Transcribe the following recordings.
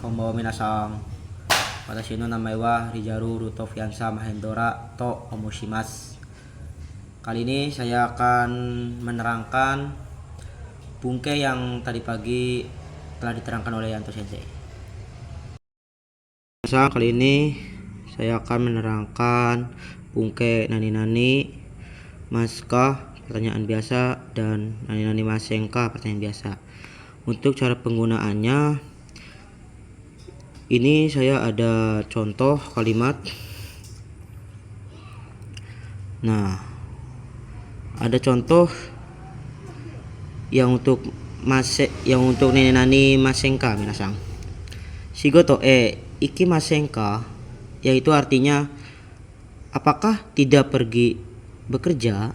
Konbanwa minasan. Watashi no namae wa Rijaru Rutofiansa Mahendora to Omoshimasu. Kali ini saya akan menerangkan bungke yang tadi pagi telah diterangkan oleh Yanto Sensei. Kali ini saya akan menerangkan bungke nani-nani maska pertanyaan biasa dan nani-nani masenka pertanyaan biasa. Untuk cara penggunaannya, ini saya ada contoh kalimat. Nah, ada contoh yang untuk nani-nani masenka minasan. Shigoto iki masenka, yaitu artinya apakah tidak pergi bekerja.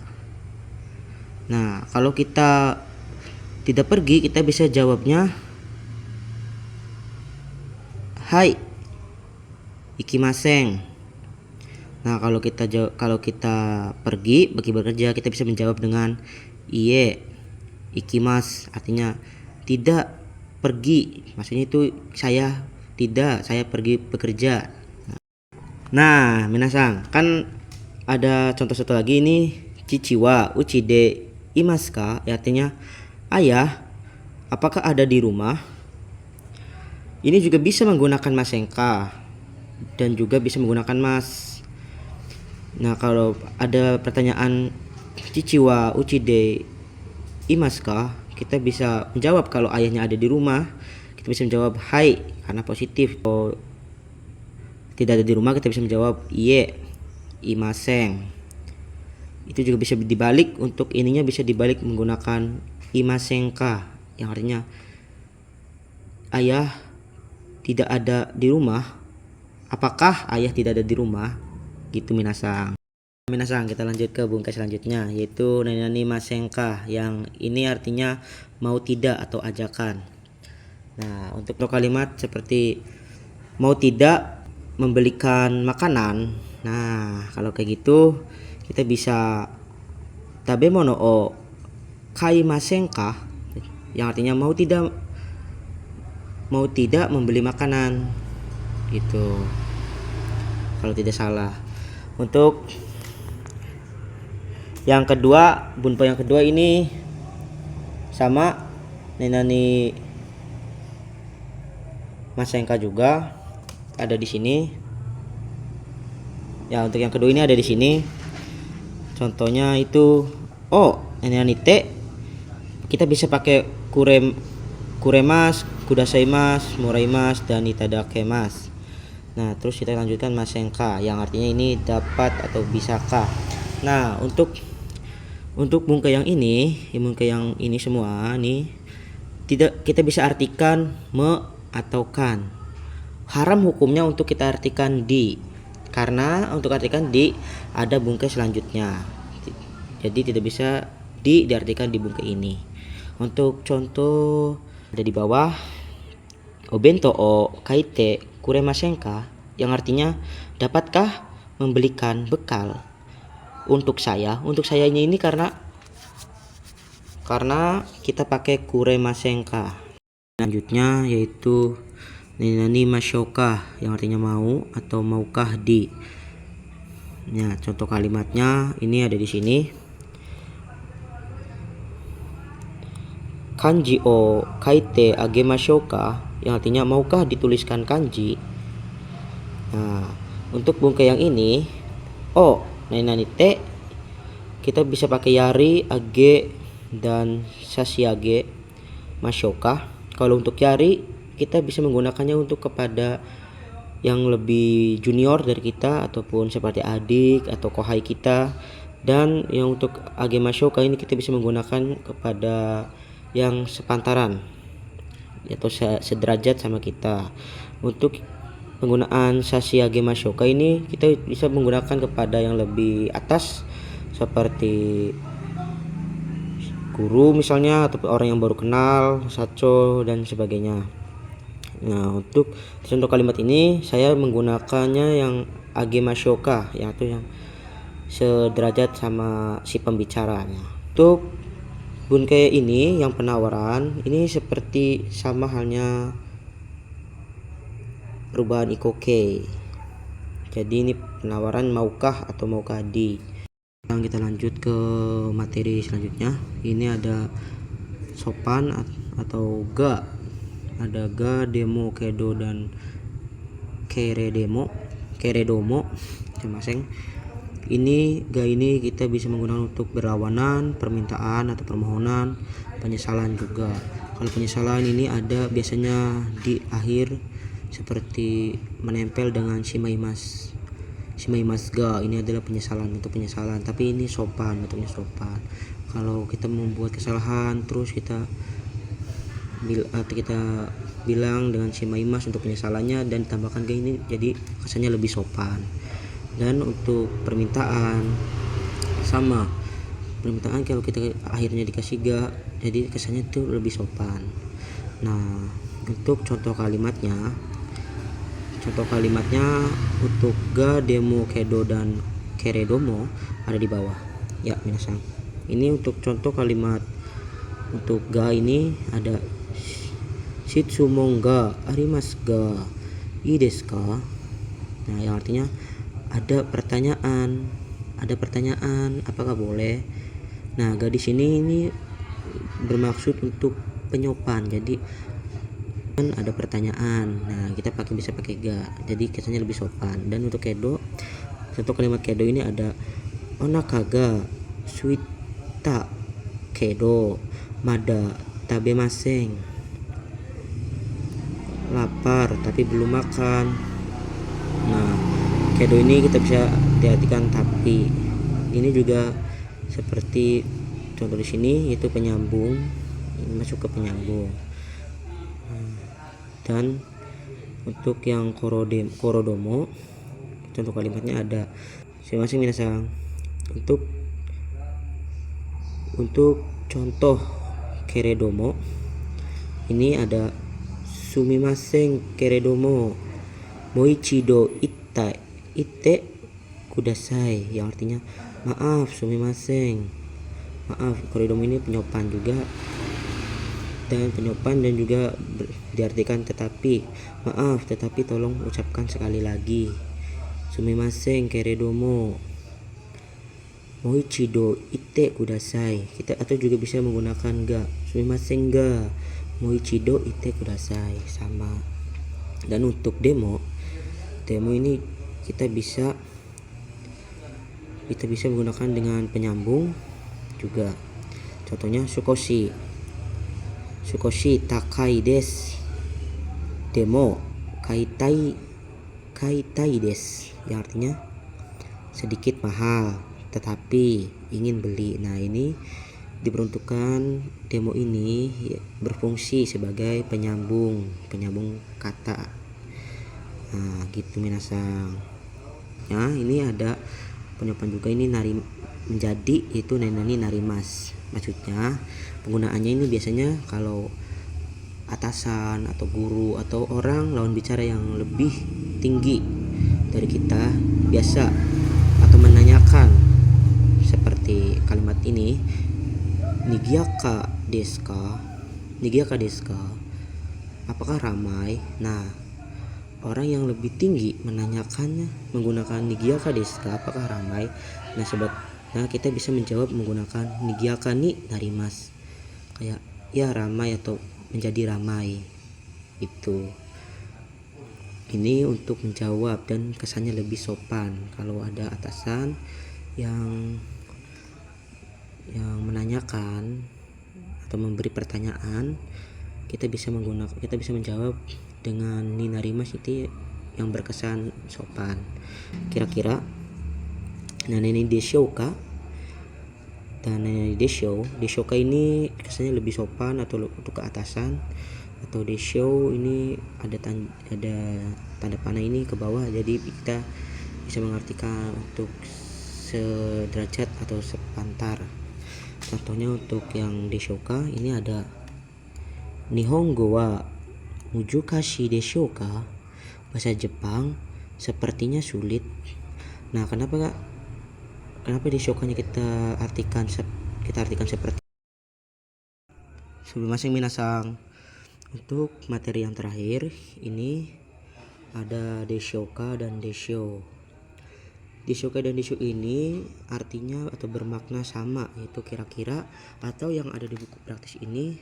Nah, kalau kita tidak pergi, kita bisa jawabnya hai ikimasen. Nah, kalau kita pergi bekerja, kita bisa menjawab dengan iye ikimas, artinya tidak pergi. Maksudnya itu saya pergi bekerja. Nah, minasan, kan ada contoh satu lagi ini, chichi wa uchi de imasu ka, artinya ayah apakah ada di rumah. Ini juga bisa menggunakan masenka dan juga bisa menggunakan mas. Nah, kalau ada pertanyaan chichi wa uchi de imasu ka, kita bisa menjawab kalau ayahnya ada di rumah. Kita bisa menjawab hai karena positif. Kalau tidak ada di rumah, kita bisa menjawab iye imasen. Itu juga bisa dibalik, untuk ininya bisa dibalik menggunakan imasenka yang artinya ayah tidak ada di rumah. Apakah ayah tidak ada di rumah? Gitu minasan. Kita lanjut ke bungkai selanjutnya, yaitu nani-nani masenka, yang ini artinya mau tidak atau ajakan. Nah, untuk kalimat seperti mau tidak membelikan makanan. Nah, kalau kayak gitu kita bisa tabemono o kaimasen ka, yang artinya mau tidak membeli makanan gitu, kalau tidak salah. Untuk yang kedua, bunpo yang kedua ini sama nani masenka juga ada di sini. Ya, untuk yang kedua ini ada di sini. Contohnya itu nani te, kita bisa pakai kuremas, kudasaimasu, moraimasu, dan itadakimasu. Nah, terus kita lanjutkan masenka, yang artinya ini dapat atau bisakah. Nah, untuk bungkai yang ini semua nih, tidak kita bisa artikan me atau kan. Haram hukumnya untuk kita artikan di, karena untuk artikan di ada bungkai selanjutnya. Jadi tidak bisa diartikan di bungkai ini. Untuk contoh ada di bawah, obento o kaite kuremasen ka, yang artinya dapatkah membelikan bekal untuk saya. Untuk sayanya ini karena kita pakai kuremasen ka. Selanjutnya yaitu nani mashoka, yang artinya mau atau maukah di. Nah, contoh kalimatnya ini ada di sini. Kanji o kaite agemashou ka, yang artinya maukah dituliskan kanji. Nah, untuk bungkai yang ini nani te, kita bisa pakai yari, age, dan sashiage mashoka. Kalau untuk yari, kita bisa menggunakannya untuk kepada yang lebih junior dari kita, ataupun seperti adik atau kohai kita. Dan yang untuk age mashoka ini kita bisa menggunakan kepada yang sepantaran atau sederajat sama kita. Untuk penggunaan sashiage mashoka ini kita bisa menggunakan kepada yang lebih atas, seperti guru misalnya, atau orang yang baru kenal, sacho, dan sebagainya. Nah, untuk contoh kalimat ini saya menggunakannya yang age mashoka, yaitu yang sederajat sama si pembicaranya. Untuk bungkai ini yang penawaran ini seperti sama halnya perubahan ikoke. Jadi ini penawaran maukah atau maukah di. Sekarang kita lanjut ke materi selanjutnya. Ini ada sopan atau ga. Ada ga, demo, kedo, dan keredomo masing-masing. Ini ga ini kita bisa menggunakan untuk berlawanan, permintaan atau permohonan, penyesalan juga. Kalau penyesalan ini ada biasanya di akhir seperti menempel dengan shimaimas ga. Ini adalah penyesalan, untuk penyesalan, tapi ini sopan, bentuknya sopan. Kalau kita membuat kesalahan terus kita bilang dengan shimaimas untuk penyesalannya dan tambahkan ga ini, jadi kesannya lebih sopan. Dan untuk permintaan sama, permintaan kalau kita akhirnya dikasih ga, jadi kesannya itu lebih sopan. Nah, untuk contoh kalimatnya untuk ga, demo, kedo, dan keredomo ada di bawah ya minasan. Ini untuk contoh kalimat. Untuk ga ini ada shitsumon ga arimasu ga ii desu ka. Nah, yang artinya ada pertanyaan, apakah boleh. Nah, ga di sini ini bermaksud untuk penyopan, jadi kan ada pertanyaan. Nah, kita bisa pakai ga, jadi kesannya lebih sopan. Dan untuk kedo, contoh kalimat kedo ini ada onaka ga suita kedo mada tabemasen. Lapar tapi belum makan. Nah, kedo ini kita bisa diartikan tapi. Ini juga seperti contoh di sini, yaitu penyambung, ini masuk ke penyambung. Dan untuk yang korodomo, contoh kalimatnya ada masing-masing minasang. Untuk contoh keredomo ini ada sumimasen keredomo moichido ite kudasai, yang artinya maaf, sumimasen, maaf. Keredomo ini penyopan juga, dan juga diartikan tetapi, maaf tetapi tolong ucapkan sekali lagi. Sumimasen keredomo moichido ite kudasai. Kita atau juga bisa menggunakan ga, sumimasen ga moichido ite kudasai, sama. Dan untuk demo ini kita bisa menggunakan dengan penyambung juga. Contohnya sukoshi takai desu demo kaitai desu, yang artinya sedikit mahal tetapi ingin beli. Nah, ini diperuntukkan, demo ini berfungsi sebagai penyambung kata. Nah, gitu minasang. Ya, ini ada penyopan juga, ini menjadi, itu nenani narimas. Maksudnya penggunaannya ini biasanya kalau atasan atau guru atau orang lawan bicara yang lebih tinggi dari kita biasa atau menanyakan seperti kalimat ini, nigiaka desu ka, apakah ramai. Nah, orang yang lebih tinggi menanyakannya menggunakan nigiaka desu ka, apakah ramai. Nah, kita bisa menjawab menggunakan nigiaka ni narimasu, kayak ya ramai atau menjadi ramai. Itu ini untuk menjawab dan kesannya lebih sopan. Kalau ada atasan yang menanyakan atau memberi pertanyaan, kita bisa menjawab dengan ni narimasu, itu yang berkesan sopan. Kira-kira naneni deshoka dan naneni deshoka ini kesannya lebih sopan atau untuk ke atasan. Atau desho ini ada tanda panah ini ke bawah, jadi kita bisa mengartikan untuk sederajat atau sepantar. Contohnya untuk yang deshoka ini ada Nihongo wa mujukashi deshoka, bahasa Jepang sepertinya sulit. Nah, kenapa deshokanya kita artikan seperti sumimasen minasang. Untuk materi yang terakhir ini ada Deshoka dan Deshyo. Deshoka dan Deshyo ini artinya atau bermakna sama, yaitu kira-kira, atau yang ada di buku praktis ini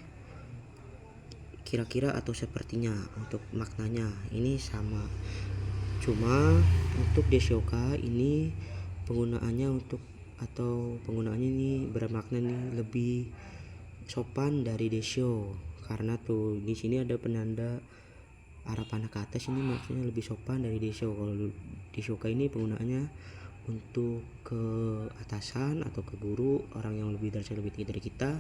kira-kira atau sepertinya. Untuk maknanya ini sama, cuma untuk Deshoka ini penggunaannya penggunaannya ini bermakna nih lebih sopan dari Deshyo, karena tuh di sini ada penanda arah panah ke atas, ini maksudnya lebih sopan dari Deshyo. Kalau Deshoka ini penggunaannya untuk ke atasan atau ke guru, orang yang lebih tinggi dari kita.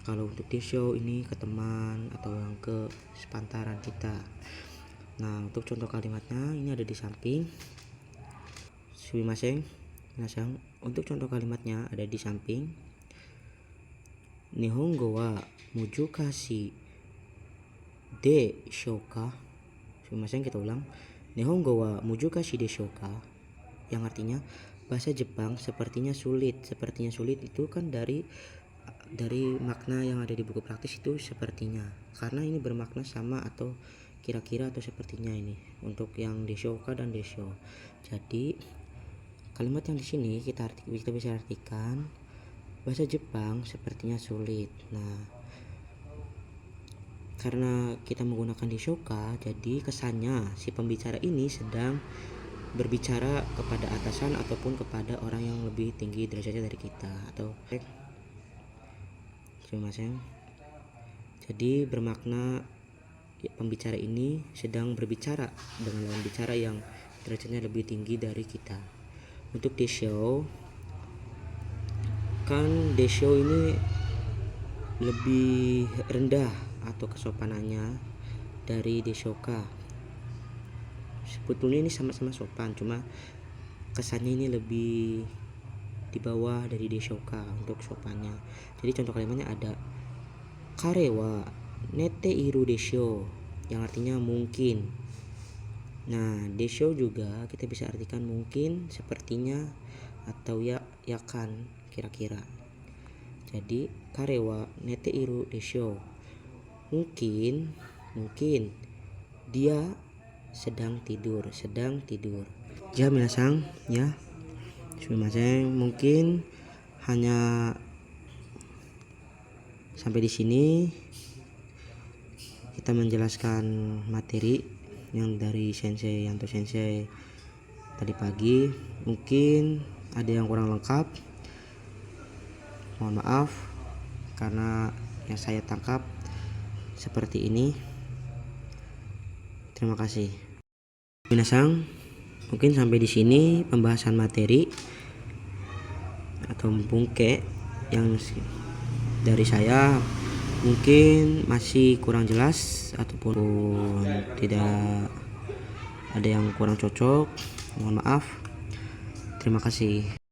Kalau untuk Deshyo ini ke teman atau yang ke sepantaran kita. Nah, untuk contoh kalimatnya ini ada di samping. Sumimasen. Untuk contoh kalimatnya ada di samping. Nihongo wa mujukashi deshouka. Sumimasen, kita ulang. Nihongo wa mujukashi deshouka, yang artinya bahasa Jepang sepertinya sulit. Sepertinya sulit itu kan dari makna yang ada di buku praktis itu sepertinya, karena ini bermakna sama atau kira-kira atau sepertinya ini untuk yang Deshoka dan Deshyo. Jadi kalimat yang di sini kita bisa artikan bahasa Jepang sepertinya sulit. Nah, karena kita menggunakan Deshoka, jadi kesannya si pembicara ini sedang berbicara kepada atasan ataupun kepada orang yang lebih tinggi derajatnya dari kita atau jadi bermakna pembicara ini sedang berbicara dengan lawan bicara yang derajatnya lebih tinggi dari kita. Untuk Deshyo, kan Deshyo ini lebih rendah atau kesopanannya dari Deshoka. Sebetulnya ini sama-sama sopan, cuma kesannya ini lebih di bawah dari Deshoka untuk sopannya. Jadi contoh kalimatnya ada kare wa nete iru deshyo, yang artinya mungkin. Nah, Deshyo juga kita bisa artikan mungkin, sepertinya, atau ya kan, kira-kira. Jadi kare wa nete iru deshyo, mungkin dia sedang tidur. Ja minasang ya. Sumimasen, mungkin hanya sampai di sini kita menjelaskan materi yang dari Sensei Yanto Sensei tadi pagi. Mungkin ada yang kurang lengkap, mohon maaf, karena yang saya tangkap seperti ini. Terima kasih. Minasang, mungkin sampai di sini pembahasan materi atau bungke yang dari saya. Mungkin masih kurang jelas ataupun tidak ada yang kurang cocok, mohon maaf. Terima kasih.